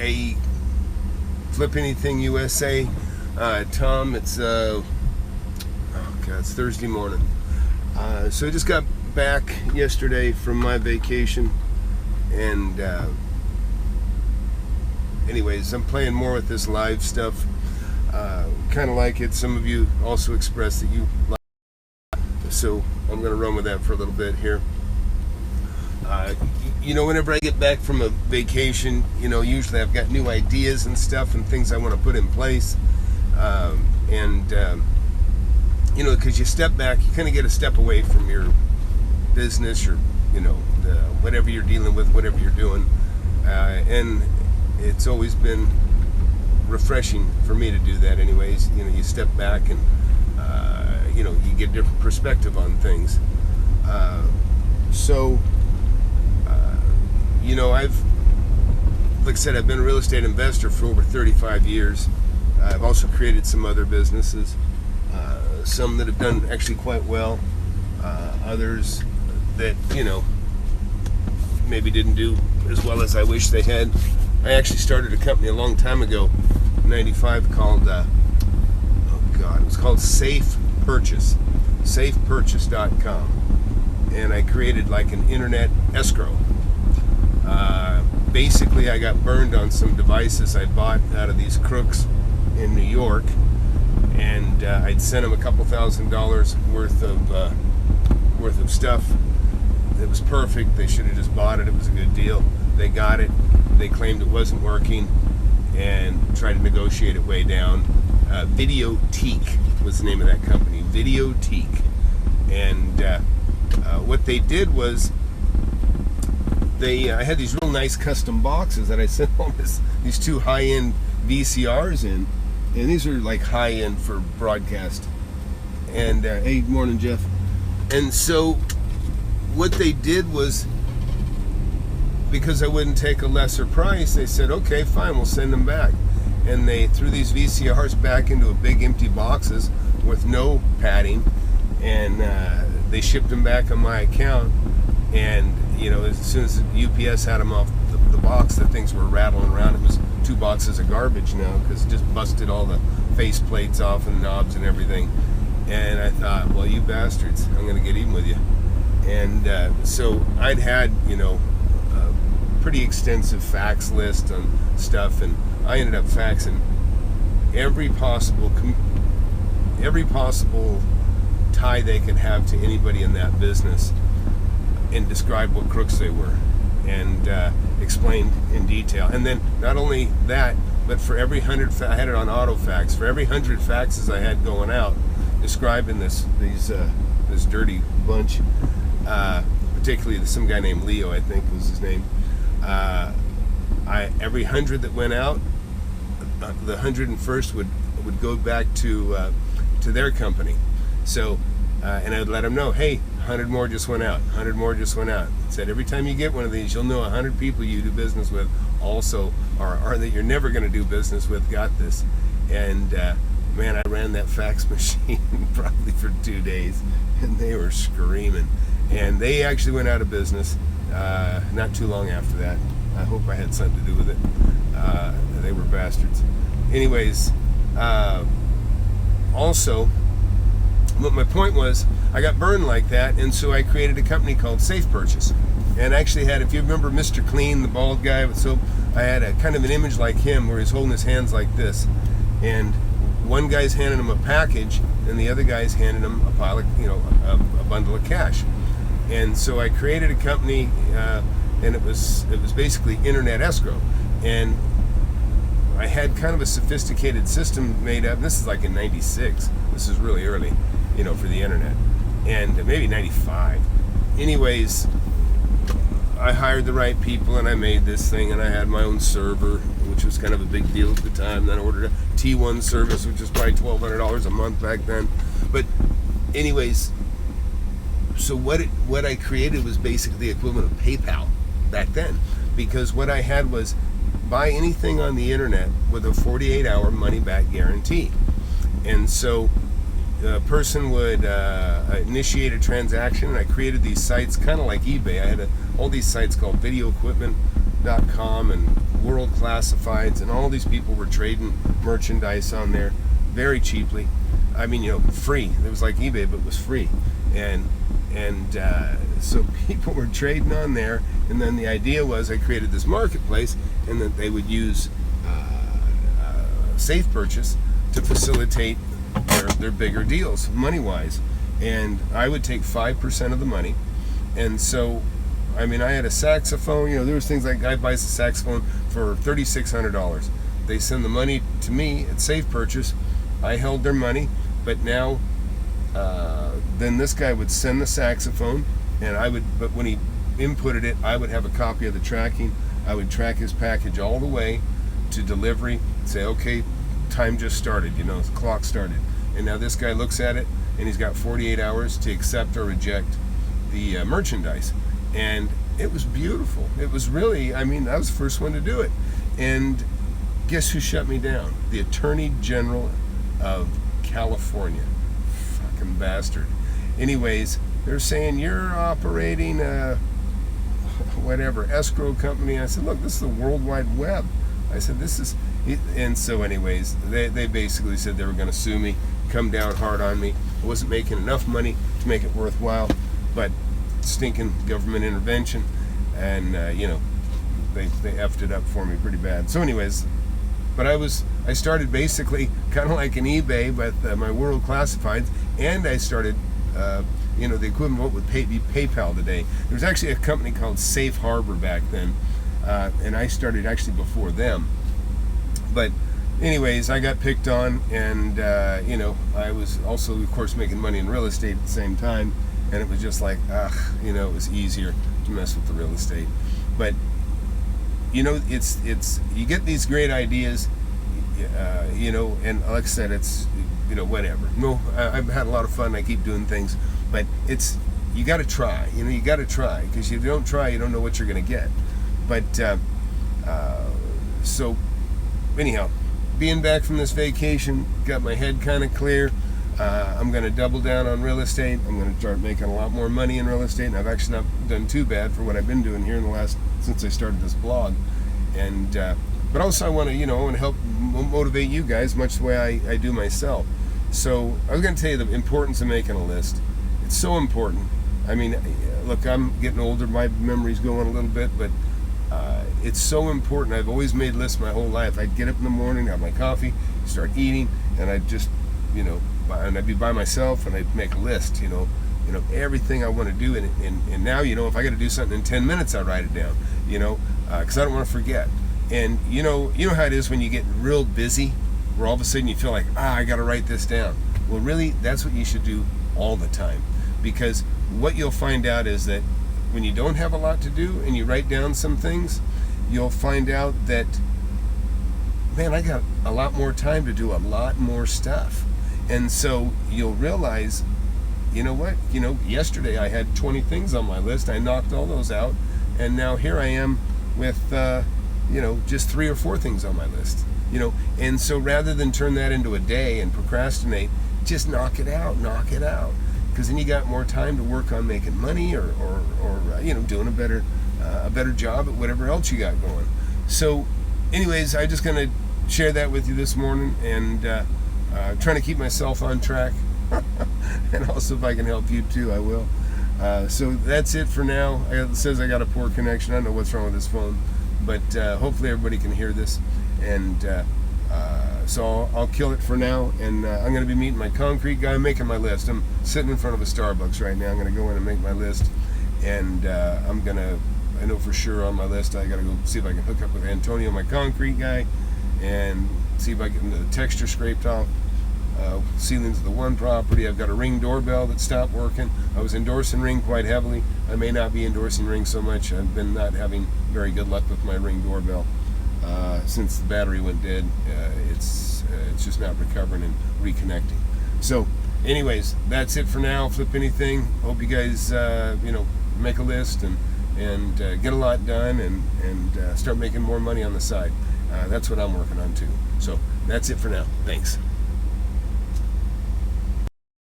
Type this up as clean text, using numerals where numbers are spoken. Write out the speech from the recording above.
Hey, Flip Anything USA, Tom. It's it's Thursday morning. So I just got back yesterday from my vacation, and anyways, I'm playing more with this live stuff. Kind of like it. Some of you also expressed that you like it, so I'm going to run with that for a little bit here. Whenever I get back from a vacation, usually I've got new ideas and stuff and things I want to put in place. Because you step back, you kind of get a step away from your business or, whatever you're dealing with, whatever you're doing. And it's always been refreshing for me to do that anyways. You step back and, you get different perspective on things. Like I said, I've been a real estate investor for over 35 years. I've also created some other businesses, some that have done actually quite well, others that, maybe didn't do as well as I wish they had. I actually started a company a long time ago, 95, called, it was called Safe Purchase, safepurchase.com. And I created like an internet escrow. Basically, I got burned on some devices I bought out of these crooks in New York, and I'd sent them a couple $1,000s worth of stuff. It was perfect. They should have just bought it. It was a good deal. They got it. They claimed it wasn't working and tried to negotiate it way down. Videoteque was the name of that company. Videoteque. And what they did was I had these real nice custom boxes that I sent all these two high-end VCRs in, and these are like high-end for broadcast. And hey, morning, Jeff. And so what they did was, because I wouldn't take a lesser price, they said, okay, fine, we'll send them back. And they threw these VCRs back into a big empty boxes with no padding, and they shipped them back on my account. And as soon as UPS had them off the box, the things were rattling around. It was 2 boxes of garbage now, because it just busted all the face plates off and knobs and everything. And I thought, well, you bastards, I'm going to get even with you. And so I'd had a pretty extensive fax list on stuff, and I ended up faxing every possible tie they could have to anybody in that business, and described what crooks they were, and explained in detail. And then not only that, but for every 100, I had it on auto fax. For every 100 faxes I had going out, describing this dirty bunch, particularly some guy named Leo, I think was his name. Every 100 that went out, the 101st would go back to their company. So, and I'd let them know, hey, 100 more just went out. 100 more just went out. It said every time you get one of these, you'll know 100 people you do business with also, or that you're never going to do business with, got this. And man, I ran that fax machine probably for 2 days, and they were screaming. And they actually went out of business not too long after that. I hope I had something to do with it. They were bastards. Anyways, also, what my point was, I got burned like that, and so I created a company called Safe Purchase. And I actually had, if you remember Mr. Clean, the bald guy with soap, I had a kind of an image like him where he's holding his hands like this. And one guy's handing him a package, and the other guy's handing him a pile of, a bundle of cash. And so I created a company, and it was basically internet escrow. And I had kind of a sophisticated system made up. This is like in 96. This is really early, for the internet. And maybe 95. Anyways, I hired the right people, and I made this thing, and I had my own server, which was kind of a big deal at the time. Then I ordered a T1 service, which was probably $1,200 a month back then. But anyways, so what I created was basically the equivalent of PayPal back then, because what I had was buy anything on the internet with a 48-hour money-back guarantee. And so a person would initiate a transaction, and I created these sites kind of like eBay. I had all these sites called Video Equipment, .com and World Classifieds, and all these people were trading merchandise on there very cheaply. I mean, free. It was like eBay, but it was free, and so people were trading on there. And then the idea was I created this marketplace, and that they would use Safe Purchase to facilitate their bigger deals money-wise, and I would take 5% of the money. And so, I mean, I had a saxophone. There was things like, guy buys a saxophone for $3,600. They send the money to me at Safe Purchase. I held their money, but now, then this guy would send the saxophone, and but when he inputted it, I would have a copy of the tracking. I would track his package all the way to delivery, say, okay, time just started, the clock started. And now this guy looks at it, and he's got 48 hours to accept or reject the merchandise. And it was beautiful. It was really, I was the first one to do it. And guess who shut me down? The Attorney General of California. Fucking bastard. Anyways, they're saying you're operating a escrow company. I said, look, this is the World Wide Web. I said, this is, and so anyways, they basically said they were going to sue me, come down hard on me. I wasn't making enough money to make it worthwhile, but stinking government intervention, and they effed it up for me pretty bad. So anyways, but I started basically kind of like an eBay, but my World Classifieds, and I started the equivalent of what would be PayPal today. There was actually a company called Safe Harbor back then, and I started actually before them. But anyways, I got picked on, and I was also, of course, making money in real estate at the same time, and it was just like, it was easier to mess with the real estate. But it's you get these great ideas, and like I said, it's whatever. No, I've had a lot of fun. I keep doing things, but you got to try. You got to try, because if you don't try, you don't know what you're going to get. But so anyhow, being back from this vacation, got my head kind of clear. I'm going to double down on real estate. I'm going to start making a lot more money in real estate, and I've actually not done too bad for what I've been doing here since I started this blog. And but also I want to help motivate you guys much the way I do myself. So I was going to tell you the importance of making a list. It's so important. I mean, look, I'm getting older. My memory's going a little bit, but it's so important. I've always made lists my whole life. I'd get up in the morning, have my coffee, start eating, and I'd just, and I'd be by myself, and I'd make a list, everything I want to do. And now, if I got to do something in 10 minutes, I write it down, because I don't want to forget. And you know how it is when you get real busy, where all of a sudden you feel like, I got to write this down. Well, really, that's what you should do all the time, because what you'll find out is that when you don't have a lot to do and you write down some things, you'll find out that, man, I got a lot more time to do a lot more stuff. And so you'll realize, yesterday I had 20 things on my list. I knocked all those out, and now here I am with just 3 or 4 things on my list. And so rather than turn that into a day and procrastinate, just knock it out, because then you got more time to work on making money or doing a better job at whatever else you got going. So anyways, I'm just going to share that with you this morning, and trying to keep myself on track. And also, if I can help you too, I will. So that's it for now. It says I got a poor connection. I don't know what's wrong with this phone, but hopefully everybody can hear this. And so I'll kill it for now, and I'm going to be meeting my concrete guy. I'm making my list. I'm sitting in front of a Starbucks right now. I'm going to go in and make my list, and I know for sure on my list I got to go see if I can hook up with Antonio, my concrete guy, and see if I can get the texture scraped off ceilings of the one property. I've got a Ring doorbell that stopped working. I was endorsing Ring quite heavily. I may not be endorsing Ring so much. I've been not having very good luck with my Ring doorbell. Since the battery went dead, it's just not recovering and reconnecting. So anyways, that's it for now. Flip anything. Hope you guys make a list and get a lot done, and start making more money on the side. That's what I'm working on too. So that's it for now. Thanks.